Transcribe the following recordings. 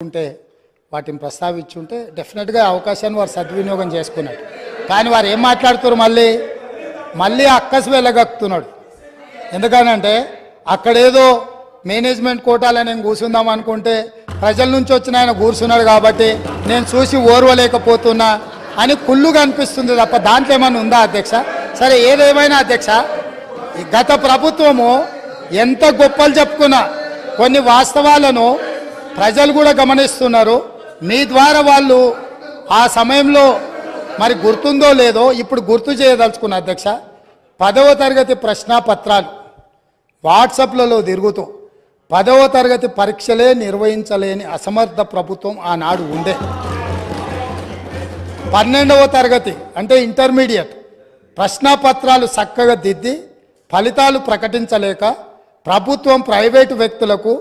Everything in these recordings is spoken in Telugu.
ఉంటే వాటిని ప్రస్తావించుంటే డెఫినెట్గా అవకాశాన్ని వారు సద్వినియోగం చేసుకున్నాడు. కానీ వారు ఏం మాట్లాడుతారు, మళ్ళీ అక్కసు వెళ్ళగక్కుతున్నాడు. ఎందుకనంటే అక్కడేదో మేనేజ్మెంట్ కోటాలో నేను కూర్చుందాం అనుకుంటే ప్రజల నుంచి వచ్చిన ఆయన కూర్చున్నాడు కాబట్టి నేను చూసి ఓర్వలేకపోతున్నా అని కుళ్ళుగా అనిపిస్తుంది తప్ప దాంట్లో ఏమైనా ఉందా అధ్యక్ష? సరే, ఏదేమైనా అధ్యక్ష, గత ప్రభుత్వము ఎంత గొప్పలు చెప్పుకున్నా కొన్ని వాస్తవాలను ప్రజలు కూడా గమనిస్తున్నారు. మీ ద్వారా వాళ్ళు ఆ సమయంలో మరి గుర్తుందో లేదో ఇప్పుడు గుర్తు చేయదలుచుకున్న అధ్యక్ష, 10వ తరగతి ప్రశ్నాపత్రాలు వాట్సాప్లలో తిరుగుతూ 10వ తరగతి పరీక్షలే నిర్వహించలేని అసమర్థ ప్రభుత్వం ఆనాడు ఉండే. 12వ తరగతి అంటే ఇంటర్మీడియట్ ప్రశ్నాపత్రాలు చక్కగా దిద్ది ఫలితాలు ప్రకటించలేక ప్రభుత్వం ప్రైవేటు వ్యక్తులకు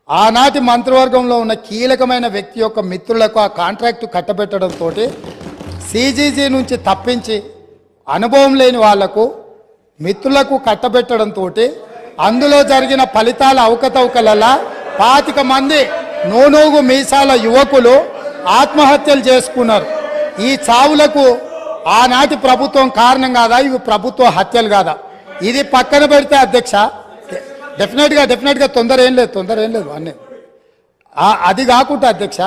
ఆనాటి మంత్రివర్గంలో ఉన్న కీలకమైన వ్యక్తి యొక్క మిత్రులకు ఆ కాంట్రాక్టు కట్టబెట్టడంతో సిజీజీ నుంచి తప్పించి అనుభవం లేని వాళ్లకు మిత్రులకు కట్టబెట్టడంతో అందులో జరిగిన ఫలితాల అవకతవకలలా 25 మంది నూనూగు మీసాల యువకులు ఆత్మహత్యలు చేసుకున్నారు. ఈ చావులకు ఆనాటి ప్రభుత్వం కారణం కాదా? ఇవి ప్రభుత్వ హత్యలు కాదా? ఇది పక్కన పెడితే అధ్యక్ష, డెఫినెట్గా తొందర ఏం లేదు అన్నీ. అది కాకుండా అధ్యక్ష,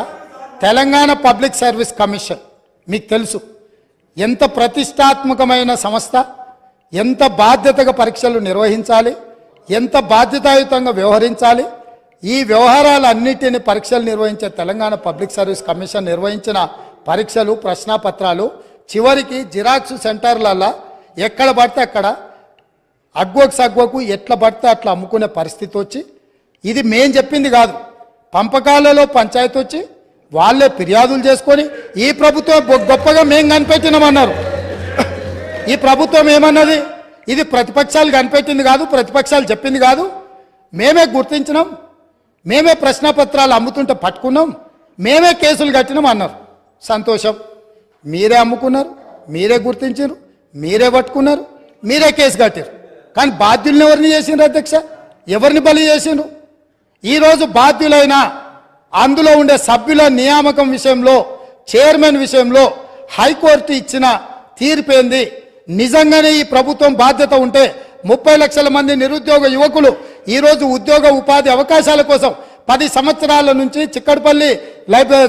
తెలంగాణ పబ్లిక్ సర్వీస్ కమిషన్ మీకు తెలుసు ఎంత ప్రతిష్టాత్మకమైన సంస్థ, ఎంత బాధ్యతగా పరీక్షలు నిర్వహించాలి, ఎంత బాధ్యతాయుతంగా వ్యవహరించాలి. ఈ వ్యవహారాలన్నిటిని పరీక్షలు నిర్వహించే తెలంగాణ పబ్లిక్ సర్వీస్ కమిషన్ నిర్వహించిన పరీక్షలు ప్రశ్నాపత్రాలు చివరికి జిరాక్స్ సెంటర్లలో ఎక్కడ పడితే అక్కడ అగ్వకు సగ్వకు ఎట్లా పడితే అట్లా అమ్ముకునే పరిస్థితి వచ్చి, ఇది మేం చెప్పింది కాదు, పంపకాలలో పంచాయతీ వచ్చి వాళ్ళే ఫిర్యాదులు చేసుకొని ఈ ప్రభుత్వం గొప్పగా మేం కనిపెట్టినామన్నారు. ఈ ప్రభుత్వం ఏమన్నది, ఇది ప్రతిపక్షాలు కనిపెట్టింది కాదు, ప్రతిపక్షాలు చెప్పింది కాదు, మేమే గుర్తించినాం, మేమే ప్రశ్నపత్రాలు అమ్ముతుంటే పట్టుకున్నాం, మేమే కేసులు కట్టినాం అన్నారు. సంతోషం, మీరే అమ్ముకున్నారు, మీరే గుర్తించారు, మీరే పట్టుకున్నారు, మీరే కేసు కట్టారు. కానీ బాధ్యులను ఎవరిని చేసిండ్రు అధ్యక్ష? ఎవరిని బలి చేసిండ్రు? ఈరోజు బాధ్యులైన అందులో ఉండే సభ్యుల నియామకం విషయంలో, చైర్మన్ విషయంలో హైకోర్టు ఇచ్చిన తీర్పేంది? నిజంగానే ఈ ప్రభుత్వం బాధ్యత ఉంటే 30 లక్షల మంది నిరుద్యోగ యువకులు ఈరోజు ఉద్యోగ ఉపాధి అవకాశాల కోసం 10 సంవత్సరాల నుంచి చిక్కడపల్లి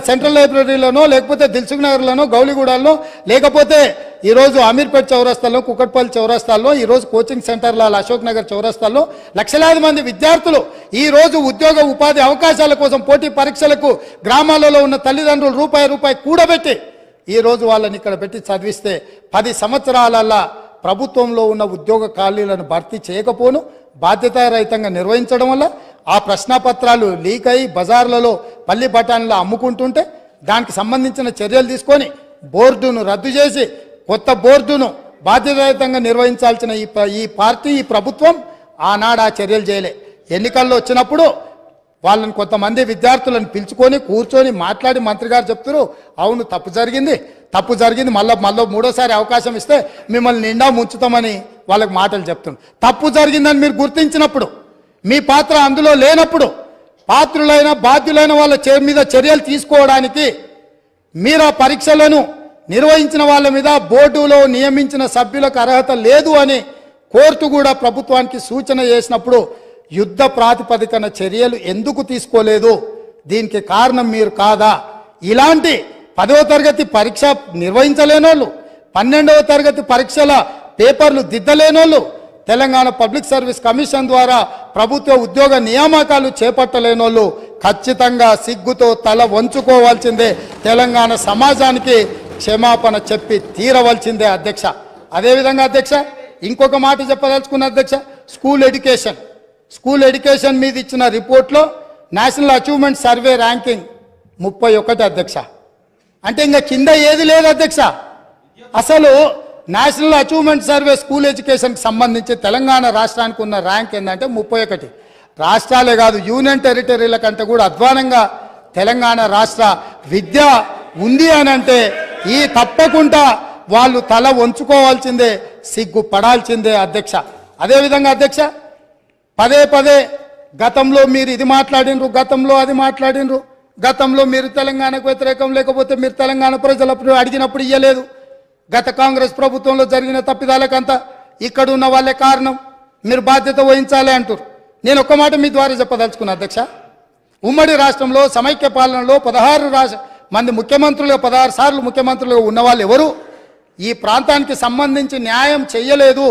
సెంట్రల్ లైబ్రరీలోనో లేకపోతే దిల్సుఖ్ నగర్లోనో గౌలిగూడలో లేకపోతే ఈరోజు అమీర్పేట్ చౌరస్తాల్లో కుకట్పల్లి చౌరస్తాల్లో ఈరోజు కోచింగ్ సెంటర్ల అశోక్ నగర్ చౌరస్తాల్లో లక్షలాది మంది విద్యార్థులు ఈరోజు ఉద్యోగ ఉపాధి అవకాశాల కోసం పోటీ పరీక్షలకు గ్రామాలలో ఉన్న తల్లిదండ్రులు రూపాయి కూడబెట్టి ఈరోజు వాళ్ళని ఇక్కడ పెట్టి చదివిస్తే 10 సంవత్సరాలల్లా ప్రభుత్వంలో ఉన్న ఉద్యోగ ఖాళీలను భర్తీ చేయకపోను బాధ్యతారహితంగా నిర్వహించడం వల్ల ఆ ప్రశ్నపత్రాలు లీక్ అయి బజార్లలో పల్లి బఠానీలు అమ్ముకుంటుంటే దానికి సంబంధించిన చర్యలు తీసుకొని బోర్డును రద్దు చేసి కొత్త బోర్డును బాధ్యతారహితంగా నిర్వహించాల్సిన ఈ పార్టీ ఈ ప్రభుత్వం ఆనాడు ఆ చర్యలు చేయలే. ఎన్నికల్లో వచ్చినప్పుడు వాళ్ళని కొంతమంది విద్యార్థులను పిలుచుకొని కూర్చొని మాట్లాడి మంత్రి గారు చెప్తారు, అవును తప్పు జరిగింది, మళ్ళీ మూడోసారి అవకాశం ఇస్తే మిమ్మల్ని నిండా ముంచుతామని వాళ్ళకి మాటలు చెప్తున్నారు. తప్పు జరిగిందని మీరు గుర్తించినప్పుడు, మీ పాత్ర అందులో లేనప్పుడు పాత్రులైన బాధ్యులైన వాళ్ళ మీద చర్యలు తీసుకోవడానికి మీరు ఆ పరీక్షలను నిర్వహించిన వాళ్ళ మీద బోర్డులో నియమించిన సభ్యులకు అర్హత లేదు అని కోర్టు కూడా ప్రభుత్వానికి సూచన చేసినప్పుడు యుద్ధ ప్రాతిపదికన చర్యలు ఎందుకు తీసుకోలేదు? దీనికి కారణం మీరు కాదా? ఇలాంటి 10వ తరగతి పరీక్ష నిర్వహించలేనోళ్ళు, 12వ తరగతి పరీక్షల పేపర్లు దిద్దలేనోళ్ళు, తెలంగాణ పబ్లిక్ సర్వీస్ కమిషన్ ద్వారా ప్రభుత్వ ఉద్యోగ నియామకాలు చేపట్టలేనోళ్ళు ఖచ్చితంగా సిగ్గుతో తల వంచుకోవాల్సిందే. తెలంగాణ సమాజానికి క్షమాపణ చెప్పి తీరవలసిందే అధ్యక్ష. అదేవిధంగా అధ్యక్ష ఇంకొక మాట చెప్పదలుచుకున్న అధ్యక్ష, స్కూల్ ఎడ్యుకేషన్ మీద ఇచ్చిన రిపోర్ట్లో నేషనల్ అచీవ్మెంట్ సర్వే ర్యాంకింగ్ 31 అధ్యక్ష. అంటే ఇంకా కింద ఏది లేదు అధ్యక్ష. అసలు నేషనల్ అచీవ్మెంట్ సర్వే స్కూల్ ఎడ్యుకేషన్కి సంబంధించి తెలంగాణ రాష్ట్రానికి ఉన్న ర్యాంక్ ఏంటంటే 31. రాష్ట్రాలే కాదు యూనియన్ టెరిటరీల కంటే కూడా అధ్వానంగా తెలంగాణ రాష్ట్ర విద్య ఉంది అని అంటే ఈ తప్పకుండా వాళ్ళు తల వంచుకోవాల్సిందే, సిగ్గుపడాల్సిందే అధ్యక్ష. అదేవిధంగా అధ్యక్ష పదే గతంలో మీరు ఇది మాట్లాడినరు, గతంలో అది మాట్లాడినరు, గతంలో మీరు తెలంగాణకు వ్యతిరేకం, లేకపోతే మీరు తెలంగాణ ప్రజలప్పుడు అడిగినప్పుడు ఇయ్యలేదు. గత కాంగ్రెస్ ప్రభుత్వంలో జరిగిన తప్పిదాలకంతా ఇక్కడ ఉన్న వాళ్ళే కారణం, మీరు బాధ్యత వహించాలి అంటారు. నేను ఒక్క మాట మీ ద్వారా చెప్పదలుచుకున్నా అధ్యక్ష. ఉమ్మడి రాష్ట్రంలో సమైక్య పాలనలో 16 మంది ముఖ్యమంత్రులుగా 16 సార్లు ముఖ్యమంత్రులుగా ఉన్నవాళ్ళు ఎవరు ఈ ప్రాంతానికి సంబంధించి న్యాయం చెయ్యలేదు,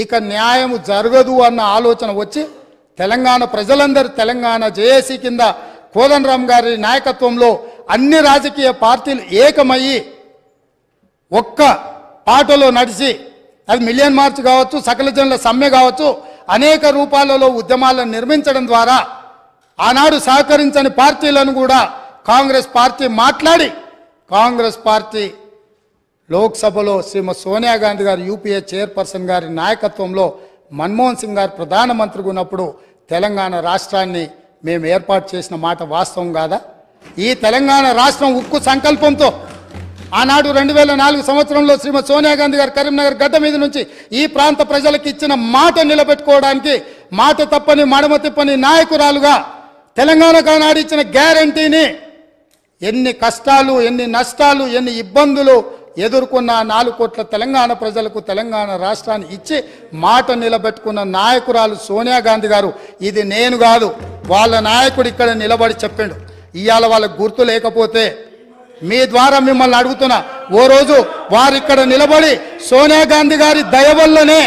ఇక న్యాయం జరగదు అన్న ఆలోచన వచ్చి తెలంగాణ ప్రజలందరూ తెలంగాణ జేఏసీ కింద కోదండరాం గారి నాయకత్వంలో అన్ని రాజకీయ పార్టీలు ఏకమయ్యి ఒక్క పాటలో నడిచి, అది మిలియన్ మార్చ్ కావచ్చు, సకల జనుల సమ్మె కావచ్చు, అనేక రూపాలలో ఉద్యమాలను నిర్మించడం ద్వారా ఆనాడు సహకరించని పార్టీలను కూడా కాంగ్రెస్ పార్టీ మాట్లాడి, కాంగ్రెస్ పార్టీ లోక్సభలో శ్రీమతి సోనియా గాంధీ గారు యూపీఏ చైర్పర్సన్ గారి నాయకత్వంలో మన్మోహన్ సింగ్ గారు ప్రధానమంత్రిగా ఉన్నప్పుడు తెలంగాణ రాష్ట్రాన్ని మేము ఏర్పాటు చేసిన మాట వాస్తవం కాదా? ఈ తెలంగాణ రాష్ట్రం ఉక్కు సంకల్పంతో ఆనాడు 2004 సంవత్సరంలో శ్రీమతి సోనియా గాంధీ గారు కరీంనగర్ గడ్డ మీద నుంచి ఈ ప్రాంత ప్రజలకు ఇచ్చిన మాట నిలబెట్టుకోవడానికి మాట తప్పని మడమ తిప్పని నాయకురాలుగా తెలంగాణకు ఆనాడు ఇచ్చిన గ్యారంటీని ఎన్ని కష్టాలు, ఎన్ని నష్టాలు, ఎన్ని ఇబ్బందులు ఎదుర్కొన్న 4 కోట్ల తెలంగాణ ప్రజలకు తెలంగాణ రాష్ట్రాన్ని ఇచ్చి మాట నిలబెట్టుకున్న నాయకురాలు సోనియా గాంధీ గారు. ఇది నేను కాదు, వాళ్ళ నాయకుడు ఇక్కడ నిలబడి చెప్పిండు. ఇవాళ వాళ్ళకు గుర్తు లేకపోతే మీ ద్వారా మిమ్మల్ని అడుగుతున్నా, ఓ రోజు వారు ఇక్కడ నిలబడి సోనియా గాంధీ గారి దయ వల్లనే,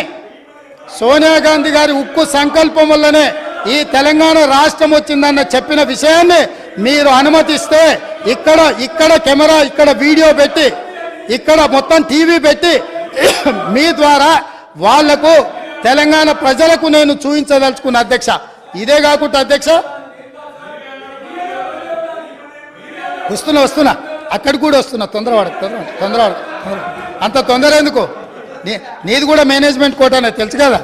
సోనియా గాంధీ గారి ఉక్కు సంకల్పం వల్లనే ఈ తెలంగాణ రాష్ట్రం వచ్చిందన్న చెప్పిన విషయాన్ని మీరు అనుమతిస్తే ఇక్కడ కెమెరా, ఇక్కడ వీడియో పెట్టి, ఇక్కడ మొత్తం టీవీ పెట్టి మీ ద్వారా వాళ్లకు తెలంగాణ ప్రజలకు నేను చూపించదలుచుకున్న అధ్యక్ష. ఇదే కాకుండా అధ్యక్ష వస్తున్నా అక్కడికి కూడా వస్తున్నా, తొందరవాడు అంత తొందర ఎందుకు? నీది కూడా మేనేజ్మెంట్ కోటానే తెలుసు కదా,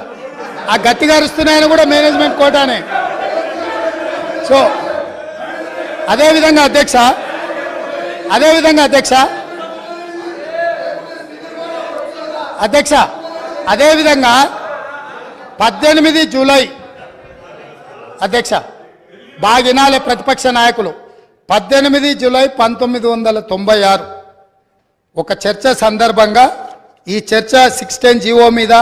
ఆ గట్టిగా అరుస్తున్నాయని కూడా మేనేజ్మెంట్ కోటానే. సో అదేవిధంగా అధ్యక్ష అదేవిధంగా 18 జూలై అధ్యక్ష బాగినాలే ప్రతిపక్ష నాయకులు 18 జూలై 1996 ఒక చర్చ సందర్భంగా, ఈ చర్చ 610 జీవో మీద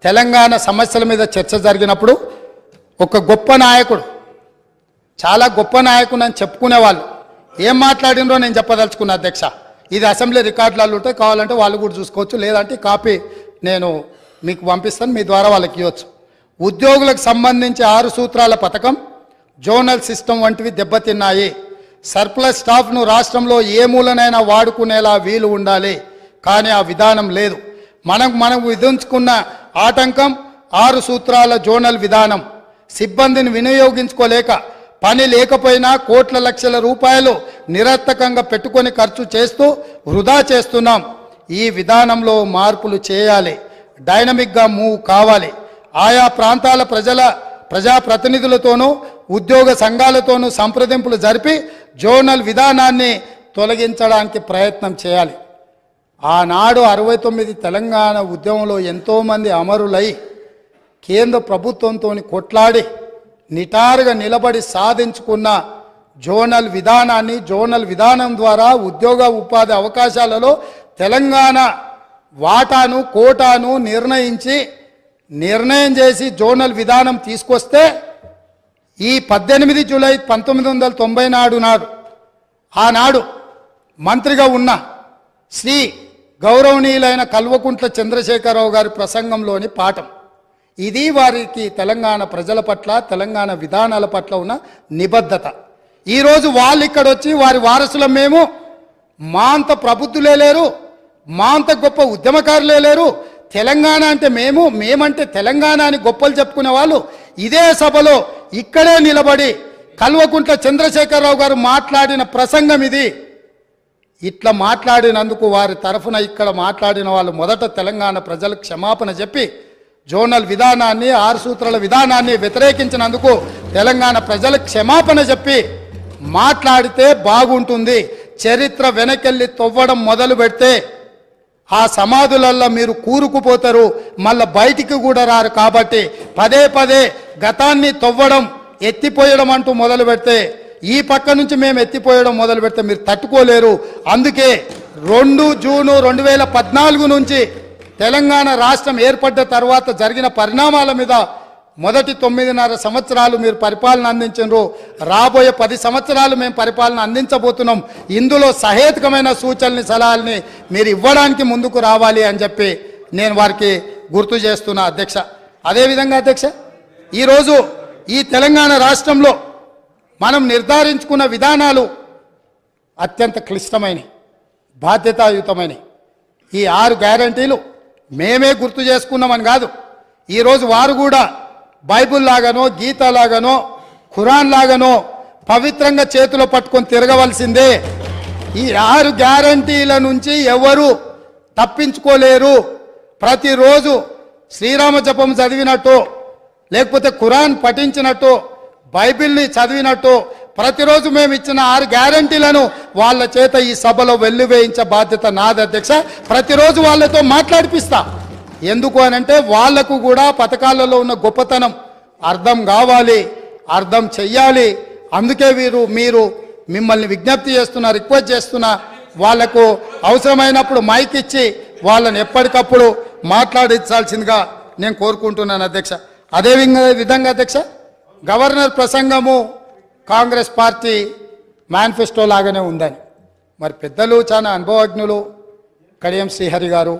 తెలంగాణ సమస్యల మీద చర్చ జరిగినప్పుడు ఒక గొప్ప నాయకుడు, చాలా గొప్ప నాయకుడు అని చెప్పుకునేవాళ్ళు ఏం మాట్లాడినరో నేను చెప్పదలుచుకున్నా అధ్యక్ష. ఇది అసెంబ్లీ రికార్డులలో ఉంటే కావాలంటే వాళ్ళు కూడా చూసుకోవచ్చు, లేదంటే కాపీ నేను మీకు పంపిస్తాను, మీ ద్వారా వాళ్ళకి ఇవ్వచ్చు. ఉద్యోగులకు సంబంధించి 6 సూత్రాల పథకం, జోనల్ సిస్టమ్ వంటివి దెబ్బతిన్నాయి. సర్ప్లస్ స్టాఫ్ను రాష్ట్రంలో ఏ మూలనైనా వాడుకునేలా వీలు ఉండాలి, కానీ ఆ విధానం లేదు. మనం విధించుకున్న ఆటంకం 6 సూత్రాల జోనల్ విధానం. సిబ్బందిని వినియోగించుకోలేక, పని లేకపోయినా కోట్ల లక్షల రూపాయలు నిరర్థకంగా పెట్టుకొని ఖర్చు చేస్తూ వృధా చేస్తున్నాం. ఈ విధానంలో మార్పులు చేయాలి, డైనమిక్గా మూవ్ కావాలి. ఆయా ప్రాంతాల ప్రజాప్రతినిధులతోనూ ఉద్యోగ సంఘాలతోనూ సంప్రదింపులు జరిపి జోనల్ విధానాన్ని తొలగించడానికి ప్రయత్నం చేయాలి. ఆనాడు 69 తెలంగాణ ఉద్యమంలో ఎంతోమంది అమరులై కేంద్ర ప్రభుత్వంతో కొట్లాడి నిటారుగా నిలబడి సాధించుకున్న జోనల్ విధానాన్ని, జోనల్ విధానం ద్వారా ఉద్యోగ ఉపాధి అవకాశాలలో తెలంగాణ వాటాను, కోటాను నిర్ణయం చేసి జోనల్ విధానం తీసుకొస్తే ఈ 18 జూలై 1990 నాడు ఆనాడు మంత్రిగా ఉన్న శ్రీ గౌరవనీయులైన కల్వకుంట్ల చంద్రశేఖరరావు గారి ప్రసంగంలోని పాఠం ఇది. వారికి తెలంగాణ ప్రజల పట్ల, తెలంగాణ విధానాల పట్ల ఉన్న నిబద్ధత. ఈరోజు వాళ్ళు ఇక్కడ వచ్చి వారి వారసులం మేము, మా అంత ప్రబుద్ధులే లేరు, మా అంత గొప్ప ఉద్యమకారులే లేరు, తెలంగాణ అంటే మేమంటే తెలంగాణ అని గొప్పలు చెప్పుకునే వాళ్ళు ఇదే సభలో ఇక్కడే నిలబడి కల్వకుంట్ల చంద్రశేఖరరావు గారు మాట్లాడిన ప్రసంగం ఇది. ఇట్లా మాట్లాడినందుకు వారి తరఫున ఇక్కడ మాట్లాడిన వాళ్ళు మొదట తెలంగాణ ప్రజలకు క్షమాపణ చెప్పి జోనల్ విధానాన్ని, 6 సూత్రాల విధానాన్ని వ్యతిరేకించినందుకు తెలంగాణ ప్రజలకు క్షమాపణ చెప్పి మాట్లాడితే బాగుంటుంది. చరిత్ర వెనకెళ్ళి తవ్వడం మొదలు పెడితే ఆ సమాధులల్లో మీరు కూరుకుపోతారు, మళ్ళీ బయటికి కూడా రారు. కాబట్టి పదే గతాన్ని తవ్వడం, ఎత్తిపోయడం అంటూ మొదలు పెడితే ఈ పక్క నుంచి మేము ఎత్తిపోయడం మొదలు పెడితే మీరు తట్టుకోలేరు. అందుకే 2 జూన్ 2014 నుంచి తెలంగాణ రాష్ట్రం ఏర్పడ్డ తర్వాత జరిగిన పరిణామాల మీద మొదటి 9.5 సంవత్సరాలు మీరు పరిపాలన అందించారు. రాబోయే 10 సంవత్సరాలు మేము పరిపాలన అందించబోతున్నాం. ఇందులో సహేతుకమైన సూచనల్ని సలహాల్ని మీరు ఇవ్వడానికి ముందుకు రావాలి అని చెప్పి నేను వారికి గుర్తు చేస్తున్నా అధ్యక్ష. అదేవిధంగా అధ్యక్ష, ఈరోజు ఈ తెలంగాణ రాష్ట్రంలో మనం నిర్ధారించుకున్న విధానాలు అత్యంత క్లిష్టమైనవి, బాధ్యతాయుతమైనవి. ఈ 6 గ్యారంటీలు మేమే గుర్తు చేసుకున్నామని కాదు, ఈరోజు వారు కూడా బైబుల్ లాగానో గీత లాగానో ఖురాన్ లాగానో పవిత్రంగా చేతిలో పట్టుకొని తిరగవలసిందే. ఈ 6 గ్యారంటీల నుంచి ఎవరు తప్పించుకోలేరు. ప్రతిరోజు శ్రీరామ జపం చదివినట్టు, లేకపోతే ఖురాన్ పఠించినట్టు, బైబిల్ని చదివినట్టు ప్రతిరోజు మేము ఇచ్చిన 6 గ్యారంటీలను వాళ్ళ చేత ఈ సభలో వెల్లువేయించే బాధ్యత నాది అధ్యక్ష. ప్రతిరోజు వాళ్ళతో మాట్లాడిపిస్తా. ఎందుకు అనంటే వాళ్లకు కూడా పథకాలలో ఉన్న గొప్పతనం అర్థం కావాలి, అర్థం చెయ్యాలి. అందుకే మీరు మిమ్మల్ని విజ్ఞప్తి చేస్తున్నా, రిక్వెస్ట్ చేస్తున్నా, వాళ్లకు అవసరమైనప్పుడు మైక్ ఇచ్చి వాళ్ళని ఎప్పటికప్పుడు మాట్లాడించాల్సిందిగా నేను కోరుకుంటున్నాను అధ్యక్ష. అదే విధంగా అధ్యక్ష, గవర్నర్ ప్రసంగము కాంగ్రెస్ పార్టీ మేనిఫెస్టో లాగానే ఉందని మరి పెద్దలు చాలా అనుభవజ్ఞులు కడియం శ్రీహరి గారు,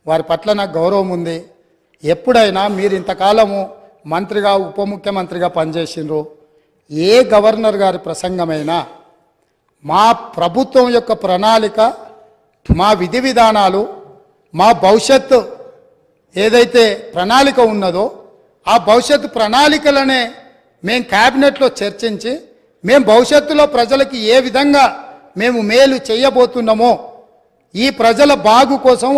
వారి పట్ల నాకు గౌరవం ఉంది. ఎప్పుడైనా మీరు ఇంతకాలము మంత్రిగా ఉప ముఖ్యమంత్రిగా పనిచేసిండ్రు, ఏ గవర్నర్ గారి ప్రసంగమైనా మా ప్రభుత్వం యొక్క ప్రణాళిక, మా విధి విధానాలు, మా భవిష్యత్తు ఏదైతే ప్రణాళిక ఉన్నదో ఆ భవిష్యత్తు ప్రణాళికలనే మేము క్యాబినెట్లో చర్చించి మేము భవిష్యత్తులో ప్రజలకి ఏ విధంగా మేము మేలు చేయబోతున్నామో, ఈ ప్రజల బాగు కోసం